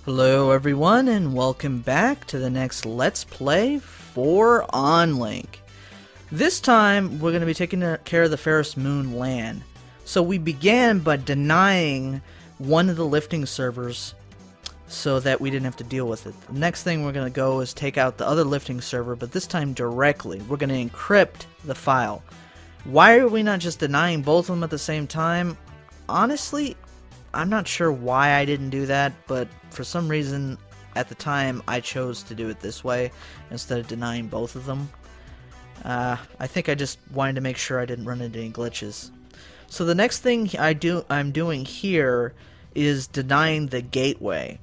Hello everyone and welcome back to the next Let's Play for Onlink. This time we're going to be taking care of the Ferrous Moon LAN. So we began by denying one of the lifting servers so that we didn't have to deal with it. The next thing we're going to go is take out the other lifting server, but this time directly. We're going to encrypt the file. Why are we not just denying both of them at the same time? Honestly, I'm not sure why I didn't do that, but for some reason at the time I chose to do it this way instead of denying both of them. I think I just wanted to make sure I didn't run into any glitches. So the next thing I'm doing here is denying the gateway.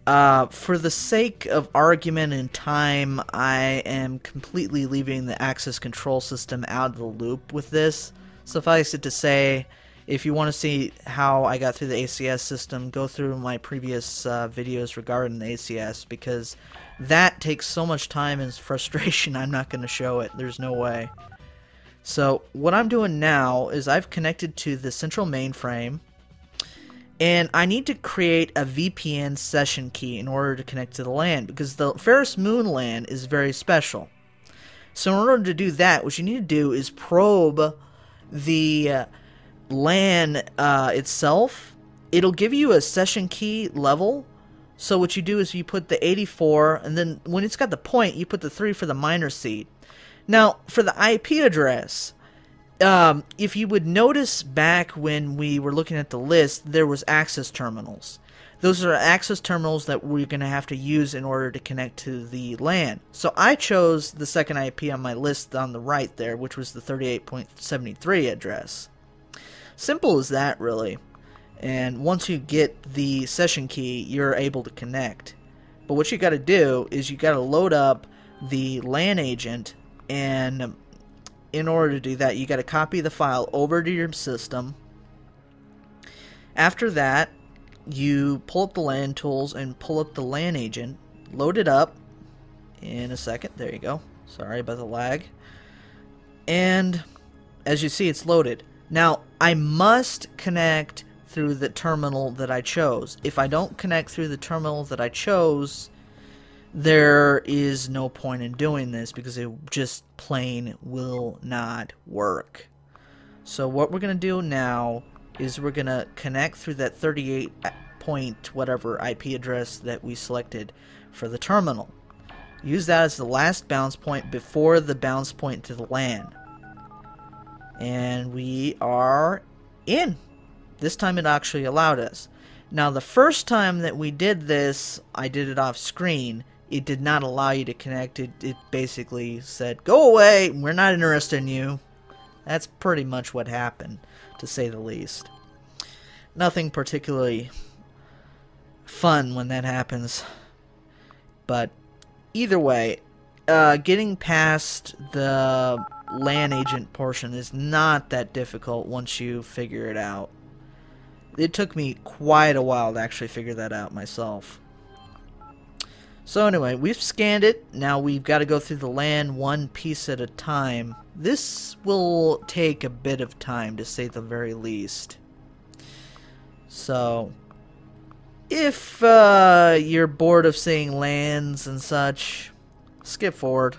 For the sake of argument and time, I am completely leaving the access control system out of the loop with this. Suffice it to say, if you want to see how I got through the ACS system, go through my previous videos regarding the ACS, because that takes so much time and frustration. I'm not going to show it. There's no way. So what I'm doing now is I've connected to the central mainframe, and I need to create a VPN session key in order to connect to the LAN, because the Ferrous Moon LAN is very special. So in order to do that, what you need to do is probe the LAN itself. It'll give you a session key level. So what you do is you put the 84, and then when it's got the point, you put the 3 for the minor seed. Now, for the IP address, if you would notice back when we were looking at the list, there was access terminals. Those are access terminals that we're going to have to use in order to connect to the LAN. So I chose the second IP on my list on the right there, which was the 38.73 address. Simple as that, really. And once you get the session key, you're able to connect. But what you got to do is you got to load up the LAN agent, and in order to do that, you got to copy the file over to your system. After that, you pull up the LAN tools and pull up the LAN agent, load it up in a second. There you go. Sorry about the lag. And as you see, it's loaded. Now, I must connect through the terminal that I chose. If I don't connect through the terminal that I chose, there is no point in doing this, because it just plain will not work. So what we're going to do now is we're going to connect through that 38 point whatever IP address that we selected for the terminal. Use that as the last bounce point before the bounce point to the LAN. And we are in. This time it actually allowed us. Now the first time that we did this, I did it off screen. It did not allow you to connect. It basically said, go away, we're not interested in you. That's pretty much what happened, to say the least. Nothing particularly fun when that happens. But either way, getting past the LAN agent portion is not that difficult once you figure it out. It took me quite a while to actually figure that out myself. So anyway, we've scanned it. Now we've got to go through the LAN one piece at a time. This will take a bit of time, to say the very least. So if you're bored of seeing LANs and such, skip forward.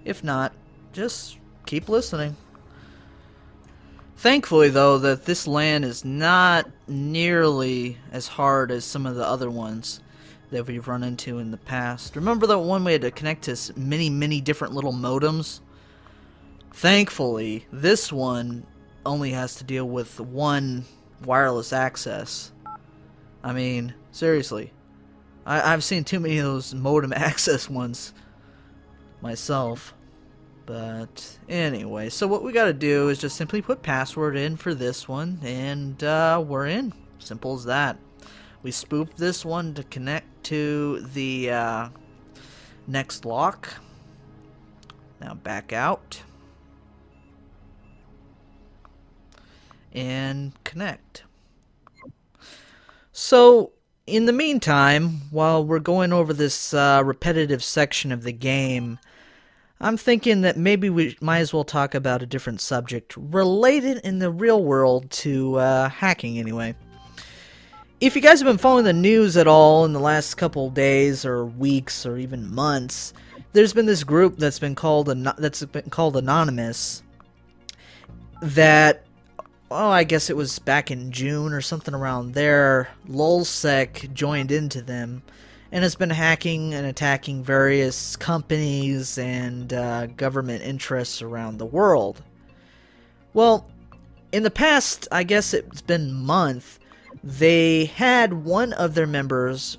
If not, just keep listening. Thankfully, though, that this LAN is not nearly as hard as some of the other ones that we've run into in the past. Remember that one we had to connect to many different little modems? Thankfully, this one only has to deal with one wireless access. I mean, seriously. I've seen too many of those modem access ones myself. But anyway, so what we got to do is just simply put password in for this one, and we're in. Simple as that. We spoofed this one to connect to the next lock. Now back out and connect. So in the meantime, while we're going over this repetitive section of the game, I'm thinking that maybe we might as well talk about a different subject related in the real world to hacking anyway. if you guys have been following the news at all in the last couple of days or weeks or even months, there's been this group that's been called Anonymous that, oh, I guess it was back in June or something around there, LulzSec joined into them and has been hacking and attacking various companies and government interests around the world. Well, in the past, I guess it's been month, they had one of their members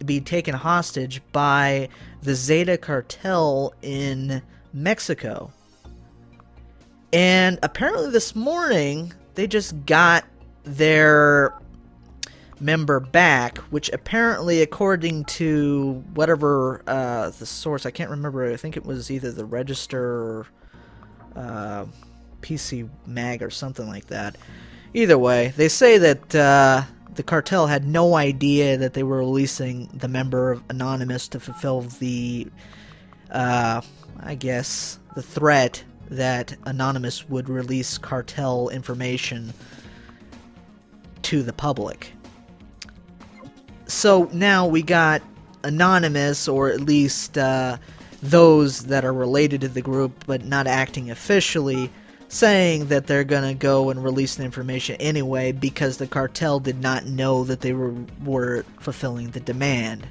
be taken hostage by the Zeta cartel in Mexico. And apparently this morning, they just got their member back, which apparently, according to whatever the source, I can't remember, I think it was either the Register or PC Mag or something like that. Either way, they say that the cartel had no idea that they were releasing the member of Anonymous to fulfill the, I guess, the threat that Anonymous would release cartel information to the public. So now we got Anonymous, or at least those that are related to the group but not acting officially, saying that they're gonna go and release the information anyway because the cartel did not know that they were fulfilling the demand.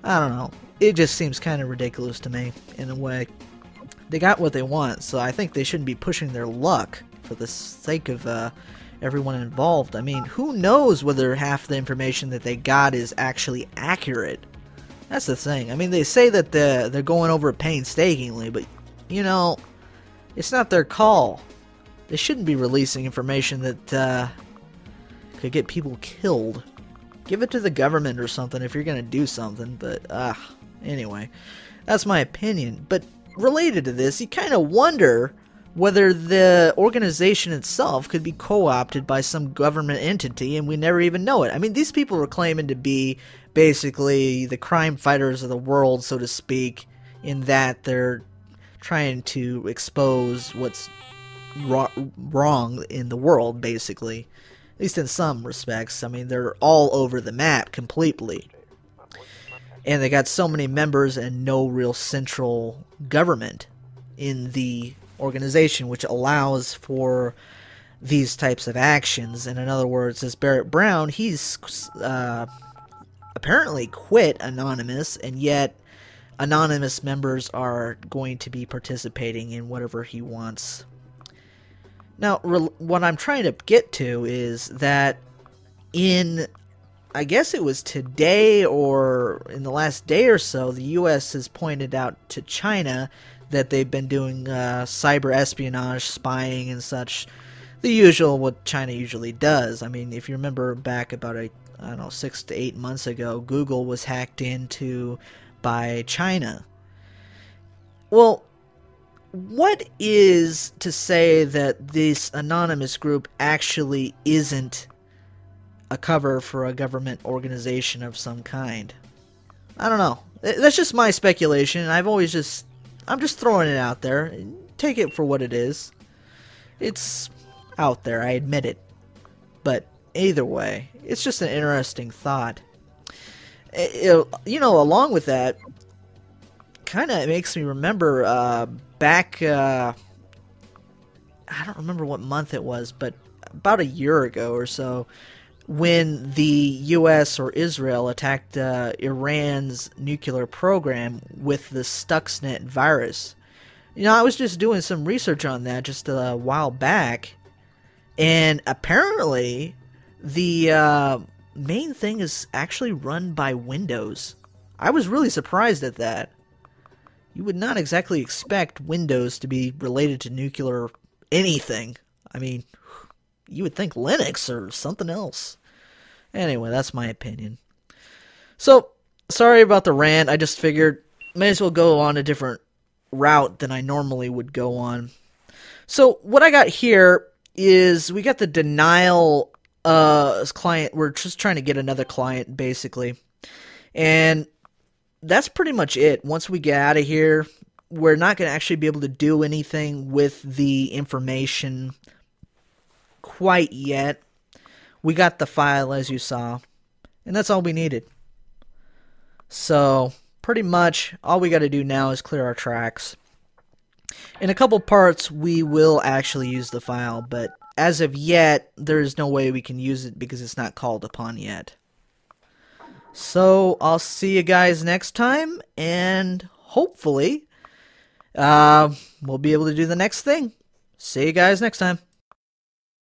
I don't know. It just seems kind of ridiculous to me, in a way. They got what they want, so I think they shouldn't be pushing their luck for the sake of everyone involved. I mean, who knows whether half the information that they got is actually accurate? That's the thing. I mean, they say that they're going over it painstakingly, but, you know, it's not their call. They shouldn't be releasing information that could get people killed. Give it to the government or something if you're going to do something, but, anyway. That's my opinion. But related to this, you kind of wonder whether the organization itself could be co-opted by some government entity and we never even know it. I mean, these people are claiming to be basically the crime fighters of the world, so to speak, in that they're trying to expose what's wrong in the world, basically. At least in some respects. I mean, they're all over the map completely. And they got so many members and no real central government in the organization, which allows for these types of actions. And in other words, as Barrett Brown, he's apparently quit Anonymous, and yet Anonymous members are going to be participating in whatever he wants. Now, what I'm trying to get to is that in, I guess it was today or in the last day or so, the U.S. has pointed out to China that they've been doing cyber espionage, spying and such. The usual, what China usually does. I mean, if you remember back about, I don't know, 6 to 8 months ago, Google was hacked into by China. Well, what is to say that this anonymous group actually isn't a cover for a government organization of some kind? I don't know. That's just my speculation. I'm just throwing it out there. Take it for what it is. It's out there, I admit it. But either way, it's just an interesting thought. You know, along with that, kind of makes me remember back, I don't remember what month it was, but about a year ago or so, when the U.S. or Israel attacked Iran's nuclear program with the Stuxnet virus. You know, I was just doing some research on that just a while back, and apparently the main thing is actually run by Windows. I was really surprised at that. You would not exactly expect Windows to be related to nuclear anything. I mean, you would think Linux or something else. Anyway, that's my opinion. So, sorry about the rant. I just figured may as well go on a different route than I normally would go on. So, what I got here is we got the denial client. We're just trying to get another client, basically. And that's pretty much it. Once we get out of here, we're not going to actually be able to do anything with the information quite yet. we got the file as you saw, and that's all we needed. So pretty much all we got to do now is clear our tracks. In a couple parts we will actually use the file, but as of yet there's no way we can use it because it's not called upon yet. So I'll see you guys next time, and hopefully we'll be able to do the next thing. See you guys next time.